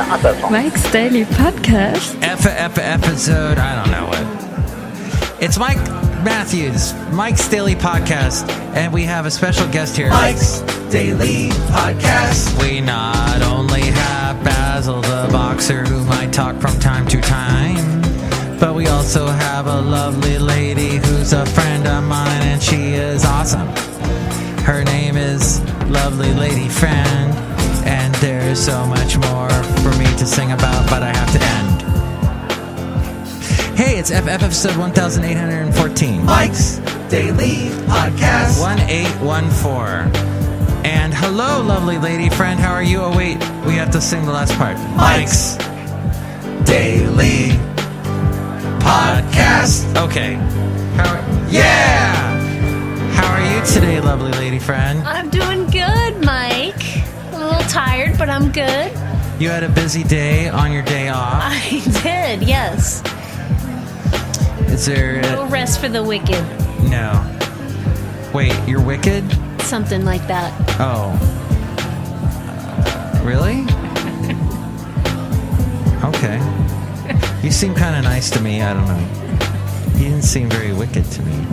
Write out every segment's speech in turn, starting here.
Not that song. Mike's Daily Podcast. Episode, I don't know what. It's Mike Matthews, Mike's Daily Podcast, and we have a special guest here. Mike's Daily Podcast. We not only have Basil the Boxer, who might talk from time to time, but we also have a lovely lady who's a friend of mine, and she is awesome. Her name is Lovely Lady Friend, and there's so much more for me to sing about, but I have to end. Hey, it's episode 1814. Mike's Daily Podcast 1814. And hello, lovely lady friend. How are you? Oh, wait. We have to sing the last part. Mike's Daily Podcast. Okay. Yeah! How are you today, lovely lady friend? I'm doing good, Mike. A little tired, but I'm good. You had a busy day on your day off. I did, yes. Is there... No rest for the wicked. No. Wait, you're wicked? Something like that. Oh. Really? Okay. You seem kind of nice to me. I don't know. You didn't seem very wicked to me.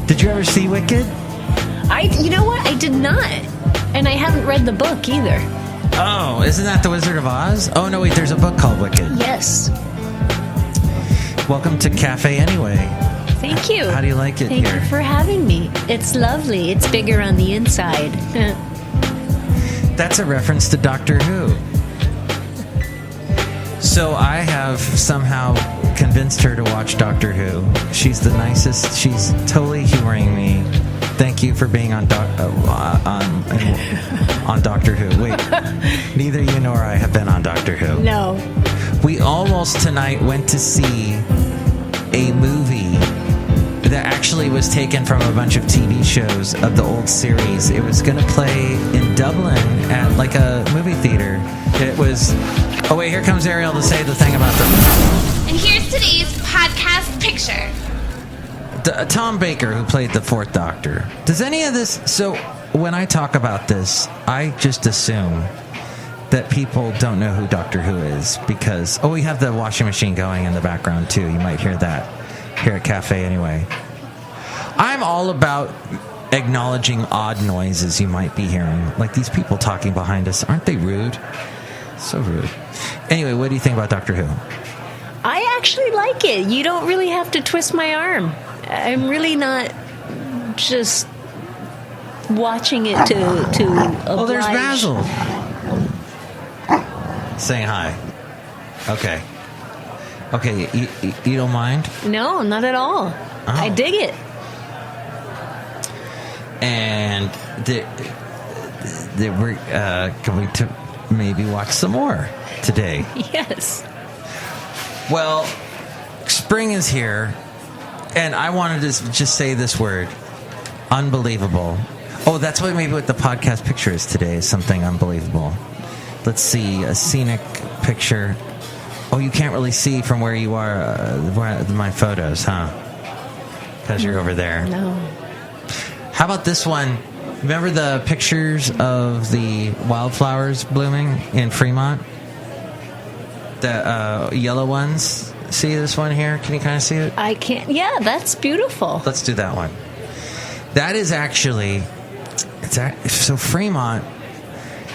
Did you ever see Wicked? You know what? I did not. And I haven't read the book either. Oh, isn't that The Wizard of Oz? Oh, no, wait, there's a book called Wicked. Yes. Welcome to Cafe Anyway. Thank you. How do you like it Thank here? you for having me. It's lovely. It's bigger on the inside. That's a reference to Doctor Who. So I have somehow convinced her to watch Doctor Who. She's the nicest. She's totally humoring me. Thank you for being on Doctor Who. Wait, neither you nor I have been on Doctor Who. No. We almost tonight went to see a movie that actually was taken from a bunch of TV shows of the old series. It was going to play in Dublin at like a movie theater. It was... Oh, wait, here comes Ariel to say the thing about the... And here's today's podcast picture. Tom Baker, who played the Fourth Doctor. Does any of this... So, when I talk about this, I just assume that people don't know who Doctor Who is because... Oh, we have the washing machine going in the background, too. You might hear that here at Cafe Anyway. I'm all about acknowledging odd noises you might be hearing. Like these people talking behind us. Aren't they rude? So rude. Anyway, what do you think about Doctor Who? I actually like it. You don't really have to twist my arm. I'm really not just watching it to oblige. Oh, there's Basil. Saying hi. Okay. Okay, you don't mind? No, not at all. Oh. I dig it. And we're going to maybe watch some more today. Yes. Well, spring is here, and I wanted to just say this word, unbelievable. Oh, that's what maybe what the podcast picture is today, is something unbelievable. Let's see, a scenic picture. Oh, you can't really see from where you are, my photos, huh? Because you're over there. No. How about this one? Remember the pictures of the wildflowers blooming in Fremont? The yellow ones? See this one here? Can you kind of see it? I can't. Yeah, that's beautiful. Let's do that one. That is actually... So Fremont,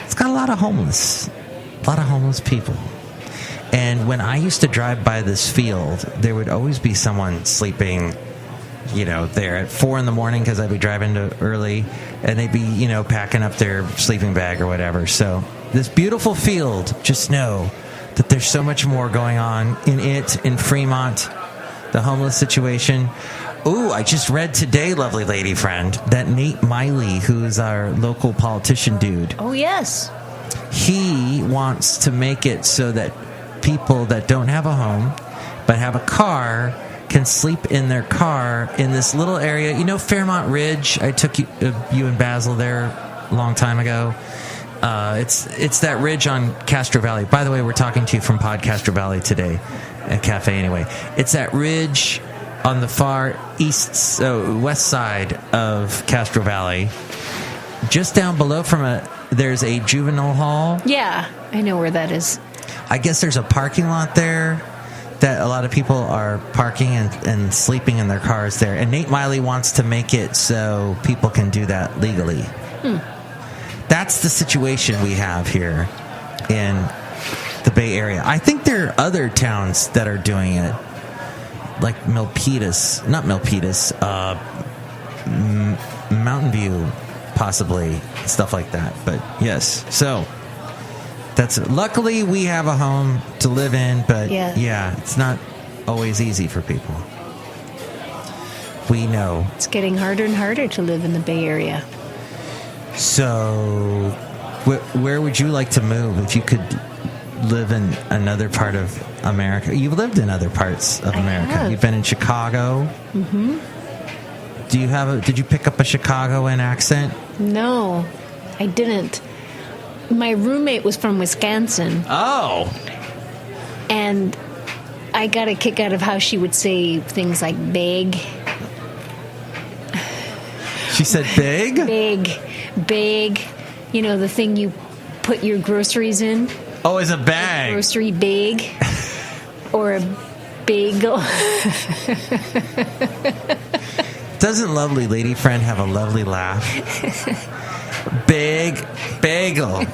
it's got a lot of homeless people. And when I used to drive by this field, there would always be someone sleeping, there at 4 a.m. because I'd be driving early, and they'd be, packing up their sleeping bag or whatever. So this beautiful field, just know that there's so much more going on in Fremont, the homeless situation. Ooh, I just read today, lovely lady friend, that Nate Miley, who is our local politician dude. Oh, yes. He wants to make it so that people that don't have a home but have a car can sleep in their car in this little area. You know Fairmont Ridge? I took you and Basil there a long time ago. It's that ridge on Castro Valley. By the way, we're talking to you from Castro Valley today at Cafe Anyway. It's that ridge on the far west side of Castro Valley. Just down below there's a juvenile hall. Yeah, I know where that is. I guess there's a parking lot there that a lot of people are parking and sleeping in their cars there. And Nate Miley wants to make it so people can do that legally. That's the situation we have here in the Bay Area. I think there are other towns that are doing it, like Milpitas, not Milpitas, Mountain View, possibly, stuff like that. But yes, so that's luckily we have a home to live in, but yeah, it's not always easy for people. We know It's getting harder and harder to live in the Bay Area. So where would you like to move if you could live in another part of America? You've lived in other parts of America. have. You've been in Chicago. Mm-hmm. Did you pick up a Chicagoan accent? No, I didn't. My roommate was from Wisconsin, Oh. and I got a kick out of how she would say things like big, She said big? big. You know, the thing you put your groceries in. Oh, it's a bag. Grocery big. Or a bagel. Doesn't lovely lady friend have a lovely laugh? Big bagel.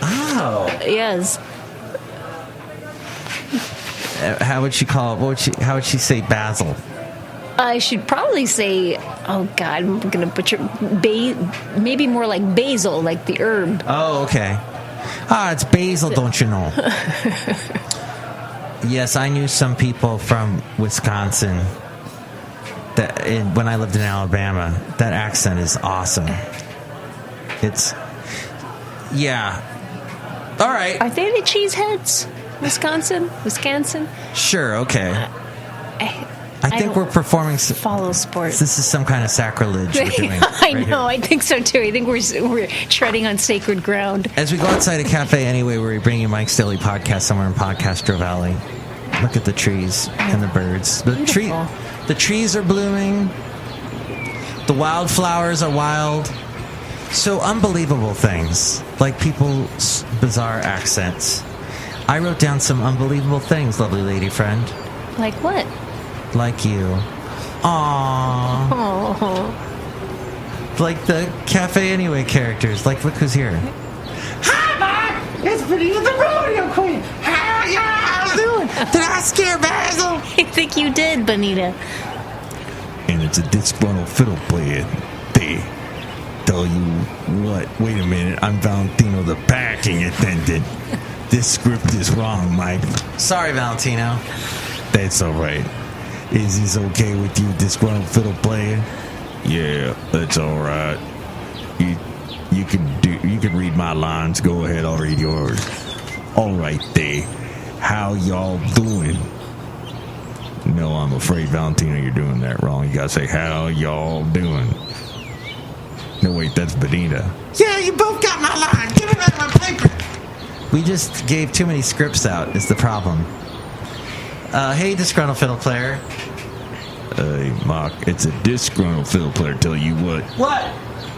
Oh. Yes. How would she call it? How would she say Basil? I should probably say, oh God, I'm going to butcher, maybe more like basil, like the herb. Oh, okay. It's basil, don't you know? Yes, I knew some people from Wisconsin when I lived in Alabama. That accent is awesome. Yeah. All right. Are they the cheeseheads? Wisconsin? Sure, okay. I think don't we're performing. follow sports. This is some kind of sacrilege we're doing. I know. I think so too. I think we're treading on sacred ground. As we go outside a cafe anyway, where we bring you Mike's Daily Podcast somewhere in Podcastro Valley. Look at the trees and the birds. The trees are blooming. The wildflowers are wild. So unbelievable things, like people's bizarre accents. I wrote down some unbelievable things, lovely lady friend. Like what? Like you. Aww. Oh. Like the Cafe Anyway characters. Like, look who's here. Hi, Mom! It's Benita the rodeo queen! How doing? Did I scare Basil? I think you did, Benita. And it's a disgruntled fiddle player. They tell you what? Wait a minute, I'm Valentino, the packing attendant. This script is wrong, Mike. Sorry, Valentino. That's all right. Is this okay with you, disgruntled fiddle player? Yeah, that's all right. You can read my lines. Go ahead, I'll read yours. All right, there. How y'all doing? No, I'm afraid, Valentino, you're doing that wrong. You gotta say, how y'all doing? No, wait, that's Benita. Yeah, you both got my line. Give me back my paper. We just gave too many scripts out, is the problem. Hey, disgruntled fiddle player. Hey, Mark, it's a disgruntled fiddle player. Tell you what. What?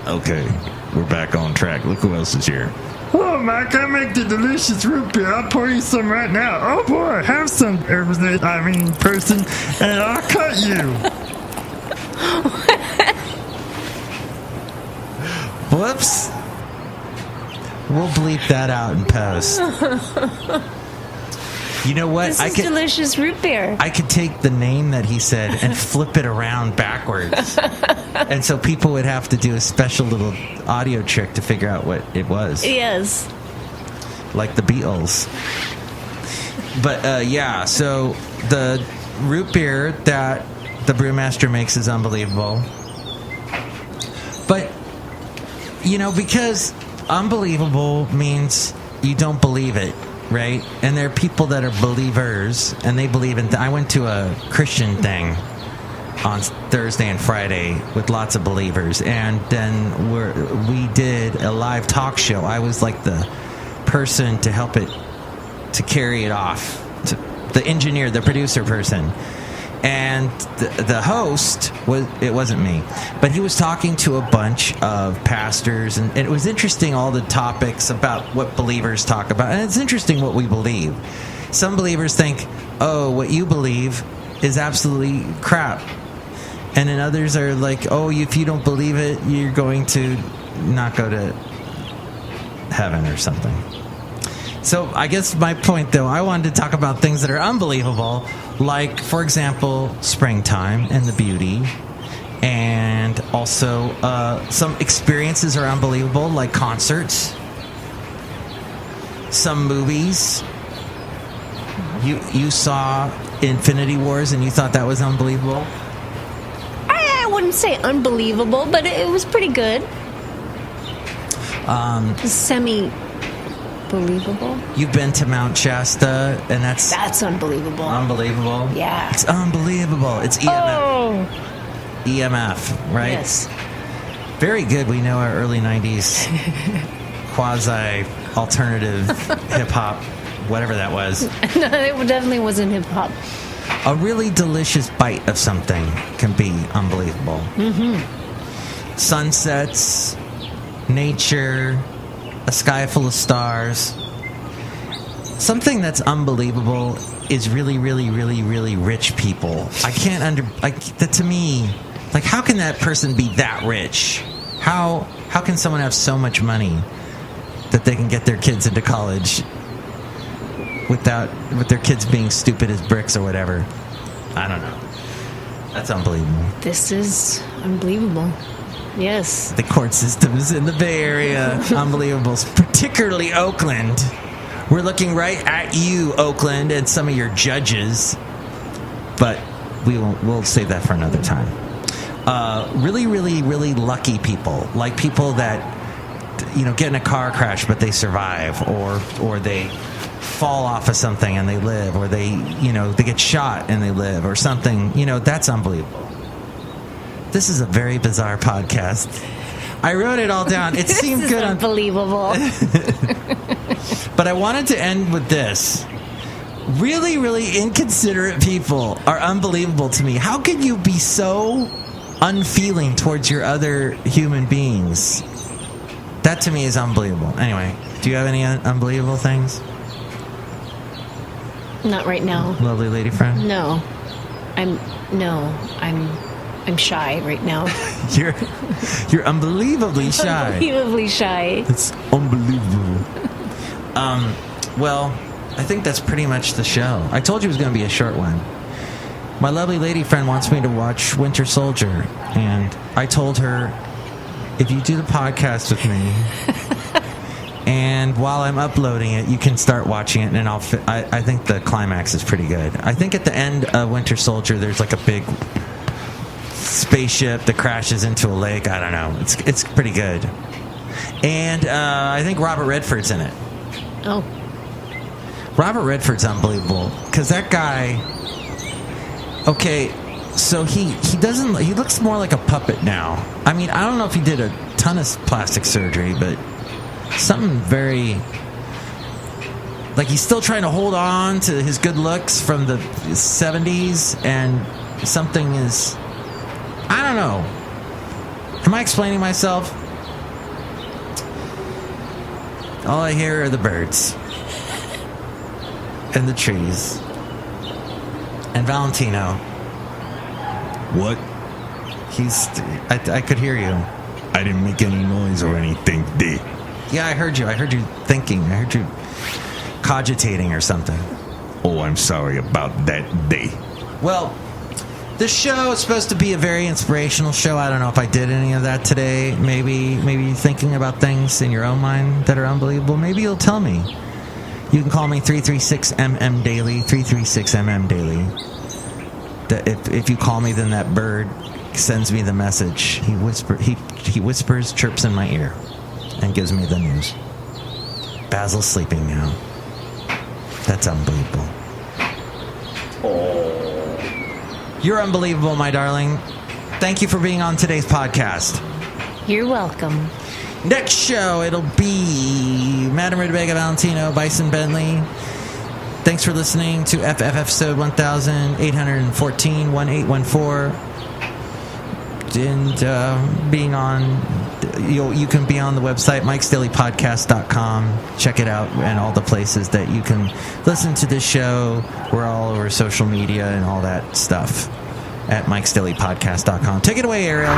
Okay, we're back on track. Look who else is here. Oh, Mike, I make the delicious root beer. I'll pour you some right now. Oh, boy, have some, person, and I'll cut you. Whoops. We'll bleep that out in post. You know what? This is delicious root beer. I could take the name that he said and flip it around backwards. And so people would have to do a special little audio trick to figure out what it was. Yes. Like the Beatles. But, yeah, so the root beer that the Brewmaster makes is unbelievable. But, you know, because unbelievable means you don't believe it. Right? And there are people that are believers, and they believe in... I went to a Christian thing on Thursday and Friday with lots of believers, and then we did a live talk show. I was like the person to help it, to carry it off, the engineer, the producer person. And the host it wasn't me, but he was talking to a bunch of pastors, and it was interesting, all the topics about what believers talk about. And it's interesting what we believe. Some believers think, oh, what you believe is absolutely crap. And then others are like, oh, if you don't believe it, you're going to not go to heaven or something. So I guess my point, though, I wanted to talk about things that are unbelievable, like, for example, springtime and the beauty. And also some experiences are unbelievable, like concerts. Some movies. You saw Infinity Wars and you thought that was unbelievable? I wouldn't say unbelievable, but it was pretty good. Semi-believable. You've been to Mount Shasta, and that's unbelievable. Unbelievable? Yeah. It's unbelievable. It's EMF. Oh. EMF, right? Yes. Very good. We know our early 90s quasi-alternative hip-hop, whatever that was. No, it definitely wasn't hip-hop. A really delicious bite of something can be unbelievable. Mm-hmm. Sunsets, nature, a sky full of stars. Something that's unbelievable is really, really, really, really rich people. I can't that to me, like, how can that person be that rich? How can someone have so much money that they can get their kids into college with their kids being stupid as bricks or whatever? I don't know. That's unbelievable. This is unbelievable. Yes. The court systems in the Bay Area, unbelievable. Particularly Oakland. We're looking right at you, Oakland, and some of your judges. But we'll save that for another time. Really, really, really lucky people. Like people that, get in a car crash, but they survive. Or they fall off of something and they live. Or they get shot and they live. Or something, that's unbelievable. This is a very bizarre podcast. I wrote it all down. It seemed good. Unbelievable. But I wanted to end with this. Really, really inconsiderate people are unbelievable to me. How could you be so unfeeling towards your other human beings? That to me is unbelievable. Anyway, do you have any unbelievable things? Not right now. Lovely lady friend? No. I'm shy right now. You're unbelievably shy. Unbelievably shy. It's unbelievable. Well, I think that's pretty much the show. I told you it was going to be a short one. My lovely lady friend wants me to watch Winter Soldier, and I told her, if you do the podcast with me, and while I'm uploading it, you can start watching it, and I think the climax is pretty good. I think at the end of Winter Soldier, there's like a big spaceship that crashes into a lake. I don't know. It's pretty good. And I think Robert Redford's in it. Oh. Robert Redford's unbelievable, because that guy, okay, so he looks more like a puppet now. I mean, I don't know if he did a ton of plastic surgery, but something very, like, he's still trying to hold on to his good looks from the 70s, and something is, I don't know. Am I explaining myself? All I hear are the birds and the trees and Valentino. What? I could hear you. I didn't make any noise or anything, D. Yeah, I heard you. I heard you thinking. I heard you cogitating or something. Oh, I'm sorry about that, D. Well, this show is supposed to be a very inspirational show. I don't know if I did any of that today. Maybe thinking about things in your own mind that are unbelievable. Maybe you'll tell me. You can call me 336MM Daily, 336MM Daily. If you call me, then that bird sends me the message. He whispers, chirps in my ear, and gives me the news. Basil's sleeping now. That's unbelievable. You're unbelievable, my darling. Thank you for being on today's podcast. You're welcome. Next show, it'll be Madame Rootabega, Valentino, Bison Bentley. Thanks for listening to FF episode 1814, and being on. You can be on the website MikesDailyPodcast.com. Check it out, and all the places that you can listen to this show. We're all over social media and all that stuff at MikesDailyPodcast.com. Take it away, Ariel.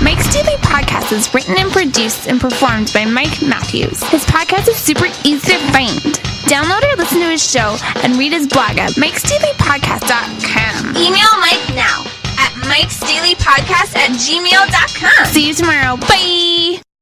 Mike's Daily Podcast is written and produced and performed by Mike Matthews. His podcast is super easy to find. Download or listen to his show and read his blog at MikesDailyPodcast.com. Email Mike now at MikesDailyPodcast@gmail.com. See you tomorrow. Bye!